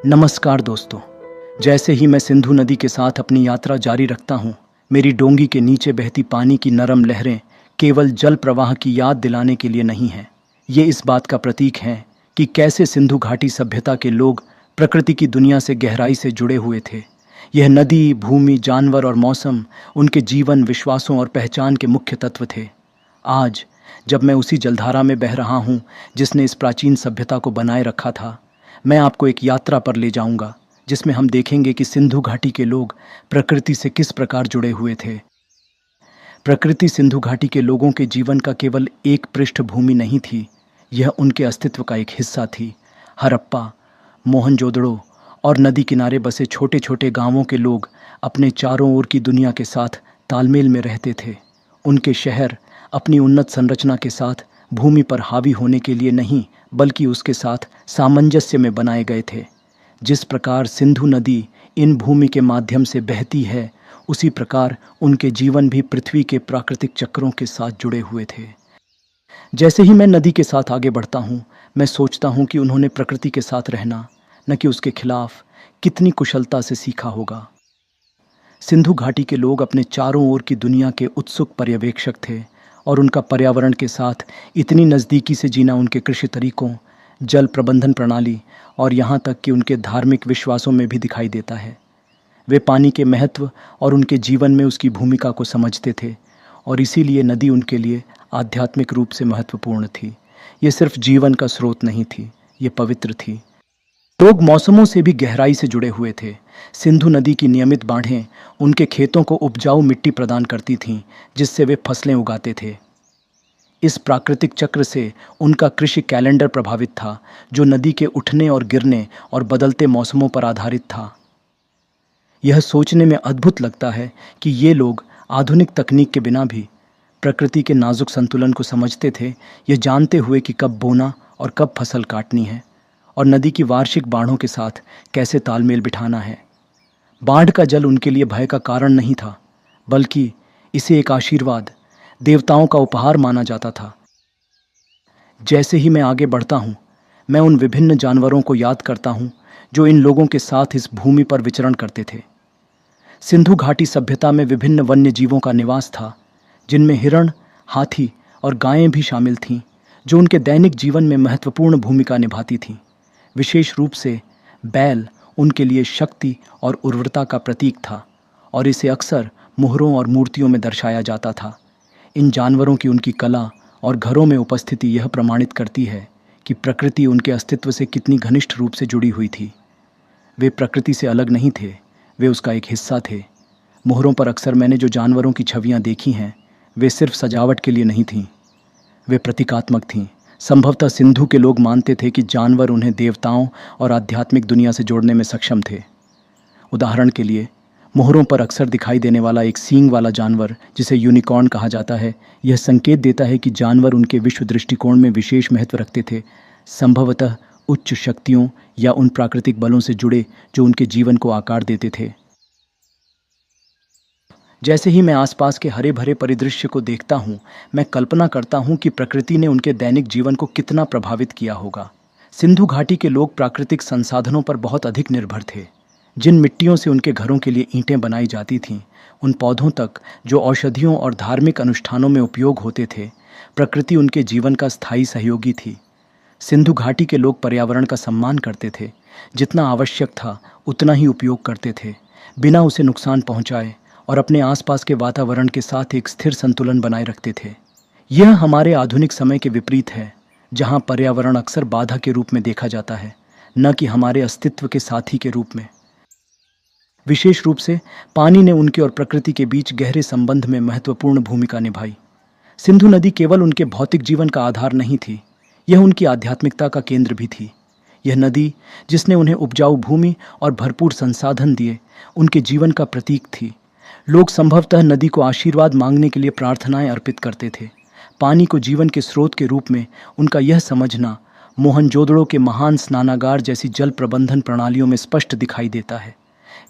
नमस्कार दोस्तों। जैसे ही मैं सिंधु नदी के साथ अपनी यात्रा जारी रखता हूँ, मेरी डोंगी के नीचे बहती पानी की नरम लहरें केवल जल प्रवाह की याद दिलाने के लिए नहीं हैं। ये इस बात का प्रतीक हैं कि कैसे सिंधु घाटी सभ्यता के लोग प्रकृति की दुनिया से गहराई से जुड़े हुए थे। यह नदी, भूमि, जानवर और मौसम उनके जीवन, विश्वासों और पहचान के मुख्य तत्व थे। आज जब मैं उसी जलधारा में बह रहा हूँ जिसने इस प्राचीन सभ्यता को बनाए रखा था, मैं आपको एक यात्रा पर ले जाऊंगा जिसमें हम देखेंगे कि सिंधु घाटी के लोग प्रकृति से किस प्रकार जुड़े हुए थे। प्रकृति सिंधु घाटी के लोगों के जीवन का केवल एक पृष्ठभूमि नहीं थी, यह उनके अस्तित्व का एक हिस्सा थी। हड़प्पा, मोहनजोदड़ो और नदी किनारे बसे छोटे छोटे गांवों के लोग अपने चारों ओर की दुनिया के साथ तालमेल में रहते थे। उनके शहर अपनी उन्नत संरचना के साथ भूमि पर हावी होने के लिए नहीं, बल्कि उसके साथ सामंजस्य में बनाए गए थे। जिस प्रकार सिंधु नदी इन भूमि के माध्यम से बहती है, उसी प्रकार उनके जीवन भी पृथ्वी के प्राकृतिक चक्रों के साथ जुड़े हुए थे। जैसे ही मैं नदी के साथ आगे बढ़ता हूँ, मैं सोचता हूँ कि उन्होंने प्रकृति के साथ रहना, न कि उसके खिलाफ, कितनी कुशलता से सीखा होगा। सिंधु घाटी के लोग अपने चारों ओर की दुनिया के उत्सुक पर्यवेक्षक थे और उनका पर्यावरण के साथ इतनी नज़दीकी से जीना उनके कृषि तरीकों, जल प्रबंधन प्रणाली और यहाँ तक कि उनके धार्मिक विश्वासों में भी दिखाई देता है। वे पानी के महत्व और उनके जीवन में उसकी भूमिका को समझते थे और इसीलिए नदी उनके लिए आध्यात्मिक रूप से महत्वपूर्ण थी। ये सिर्फ जीवन का स्रोत नहीं थी, ये पवित्र थी। लोग मौसमों से भी गहराई से जुड़े हुए थे। सिंधु नदी की नियमित बाढ़ें उनके खेतों को उपजाऊ मिट्टी प्रदान करती थीं, जिससे वे फसलें उगाते थे। इस प्राकृतिक चक्र से उनका कृषि कैलेंडर प्रभावित था, जो नदी के उठने और गिरने और बदलते मौसमों पर आधारित था। यह सोचने में अद्भुत लगता है कि ये लोग आधुनिक तकनीक के बिना भी प्रकृति के नाजुक संतुलन को समझते थे, ये जानते हुए कि कब बोना और कब फसल काटनी है और नदी की वार्षिक बाढ़ों के साथ कैसे तालमेल बिठाना है। बाढ़ का जल उनके लिए भय का कारण नहीं था, बल्कि इसे एक आशीर्वाद, देवताओं का उपहार माना जाता था। जैसे ही मैं आगे बढ़ता हूँ, मैं उन विभिन्न जानवरों को याद करता हूँ जो इन लोगों के साथ इस भूमि पर विचरण करते थे। सिंधु घाटी सभ्यता में विभिन्न वन्य जीवों का निवास था, जिनमें हिरण, हाथी और गायें भी शामिल थीं, जो उनके दैनिक जीवन में महत्वपूर्ण भूमिका निभाती थीं। विशेष रूप से बैल उनके लिए शक्ति और उर्वरता का प्रतीक था और इसे अक्सर मोहरों और मूर्तियों में दर्शाया जाता था। इन जानवरों की उनकी कला और घरों में उपस्थिति यह प्रमाणित करती है कि प्रकृति उनके अस्तित्व से कितनी घनिष्ठ रूप से जुड़ी हुई थी। वे प्रकृति से अलग नहीं थे, वे उसका एक हिस्सा थे। मोहरों पर अक्सर मैंने जो जानवरों की छवियां देखी हैं, वे सिर्फ सजावट के लिए नहीं थीं, वे प्रतीकात्मक थीं। संभवतः सिंधु के लोग मानते थे कि जानवर उन्हें देवताओं और आध्यात्मिक दुनिया से जोड़ने में सक्षम थे। उदाहरण के लिए, मोहरों पर अक्सर दिखाई देने वाला एक सींग वाला जानवर, जिसे यूनिकॉर्न कहा जाता है, यह संकेत देता है कि जानवर उनके विश्व दृष्टिकोण में विशेष महत्व रखते थे, संभवतः उच्च शक्तियों या उन प्राकृतिक बलों से जुड़े जो उनके जीवन को आकार देते थे। जैसे ही मैं आसपास के हरे भरे परिदृश्य को देखता हूँ, मैं कल्पना करता हूँ कि प्रकृति ने उनके दैनिक जीवन को कितना प्रभावित किया होगा। सिंधु घाटी के लोग प्राकृतिक संसाधनों पर बहुत अधिक निर्भर थे। जिन मिट्टियों से उनके घरों के लिए ईंटें बनाई जाती थीं, उन पौधों तक जो औषधियों और धार्मिक अनुष्ठानों में उपयोग होते थे, प्रकृति उनके जीवन का स्थायी सहयोगी थी। सिंधु घाटी के लोग पर्यावरण का सम्मान करते थे, जितना आवश्यक था उतना ही उपयोग करते थे, बिना उसे नुकसान पहुँचाए, और अपने आसपास के वातावरण के साथ एक स्थिर संतुलन बनाए रखते थे। यह हमारे आधुनिक समय के विपरीत है, जहाँ पर्यावरण अक्सर बाधा के रूप में देखा जाता है, न कि हमारे अस्तित्व के साथी के रूप में। विशेष रूप से पानी ने उनके और प्रकृति के बीच गहरे संबंध में महत्वपूर्ण भूमिका निभाई। सिंधु नदी केवल उनके भौतिक जीवन का आधार नहीं थी, यह उनकी आध्यात्मिकता का केंद्र भी थी। यह नदी, जिसने उन्हें उपजाऊ भूमि और भरपूर संसाधन दिए, उनके जीवन का प्रतीक थी। लोग संभवतः नदी को आशीर्वाद मांगने के लिए प्रार्थनाएं अर्पित करते थे। पानी को जीवन के स्रोत के रूप में उनका यह समझना मोहनजोदड़ो के महान स्नानागार जैसी जल प्रबंधन प्रणालियों में स्पष्ट दिखाई देता है।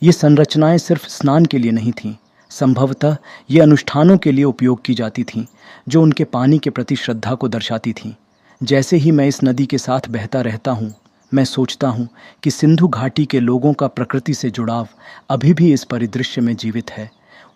ये संरचनाएं सिर्फ स्नान के लिए नहीं थीं, संभवतः ये अनुष्ठानों के लिए उपयोग की जाती थीं, जो उनके पानी के प्रति श्रद्धा को दर्शाती थीं। जैसे ही मैं इस नदी के साथ बहता रहता हूँ, मैं सोचता हूँ कि सिंधु घाटी के लोगों का प्रकृति से जुड़ाव अभी भी इस परिदृश्य में जीवित है।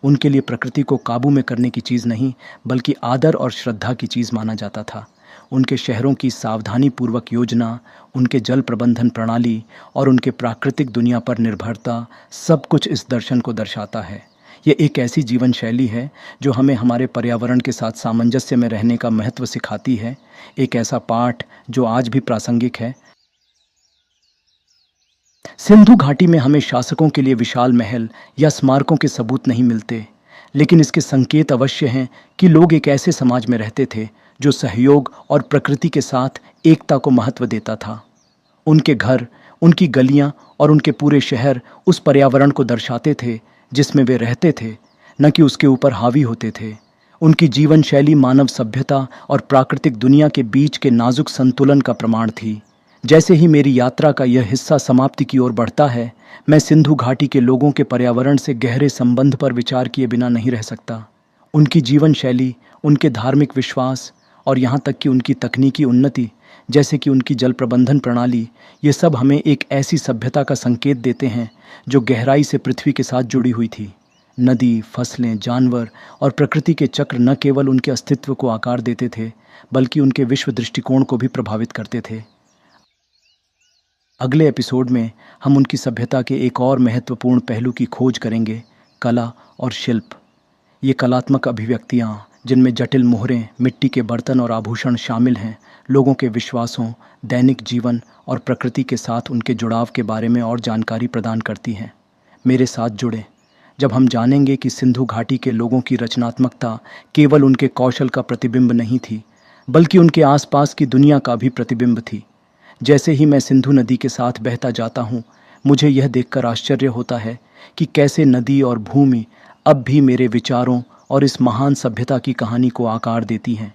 उनके लिए प्रकृति को काबू में करने की चीज़ नहीं, बल्कि आदर और श्रद्धा की चीज़ माना जाता था। उनके शहरों की सावधानीपूर्वक योजना, उनके जल प्रबंधन प्रणाली और उनके प्राकृतिक दुनिया पर निर्भरता, सब कुछ इस दर्शन को दर्शाता है। ये एक ऐसी जीवन शैली है जो हमें हमारे पर्यावरण के साथ सामंजस्य में रहने का महत्व सिखाती है। एक ऐसा पाठ जो आज भी प्रासंगिक है। सिंधु घाटी में हमें शासकों के लिए विशाल महल या स्मारकों के सबूत नहीं मिलते, लेकिन इसके संकेत अवश्य हैं कि लोग एक ऐसे समाज में रहते थे जो सहयोग और प्रकृति के साथ एकता को महत्व देता था। उनके घर, उनकी गलियां और उनके पूरे शहर उस पर्यावरण को दर्शाते थे जिसमें वे रहते थे, न कि उसके ऊपर हावी होते थे। उनकी जीवन शैली मानव सभ्यता और प्राकृतिक दुनिया के बीच के नाजुक संतुलन का प्रमाण थी। जैसे ही मेरी यात्रा का यह हिस्सा समाप्ति की ओर बढ़ता है, मैं सिंधु घाटी के लोगों के पर्यावरण से गहरे संबंध पर विचार किए बिना नहीं रह सकता। उनकी जीवन शैली, उनके धार्मिक विश्वास और यहाँ तक कि उनकी तकनीकी उन्नति, जैसे कि उनकी जल प्रबंधन प्रणाली, ये सब हमें एक ऐसी सभ्यता का संकेत देते हैं जो गहराई से पृथ्वी के साथ जुड़ी हुई थी। नदी, फसलें, जानवर और प्रकृति के चक्र न केवल उनके अस्तित्व को आकार देते थे, बल्कि उनके विश्व दृष्टिकोण को भी प्रभावित करते थे। अगले एपिसोड में हम उनकी सभ्यता के एक और महत्वपूर्ण पहलू की खोज करेंगे, कला और शिल्प। ये कलात्मक अभिव्यक्तियाँ, जिनमें जटिल मोहरें, मिट्टी के बर्तन और आभूषण शामिल हैं, लोगों के विश्वासों, दैनिक जीवन और प्रकृति के साथ उनके जुड़ाव के बारे में और जानकारी प्रदान करती हैं। मेरे साथ जुड़ें जब हम जानेंगे कि सिंधु घाटी के लोगों की रचनात्मकता केवल उनके कौशल का प्रतिबिंब नहीं थी, बल्कि उनके आसपास की दुनिया का भी प्रतिबिंब थी। जैसे ही मैं सिंधु नदी के साथ बहता जाता हूँ, मुझे यह देखकर आश्चर्य होता है कि कैसे नदी और भूमि अब भी मेरे विचारों और इस महान सभ्यता की कहानी को आकार देती हैं।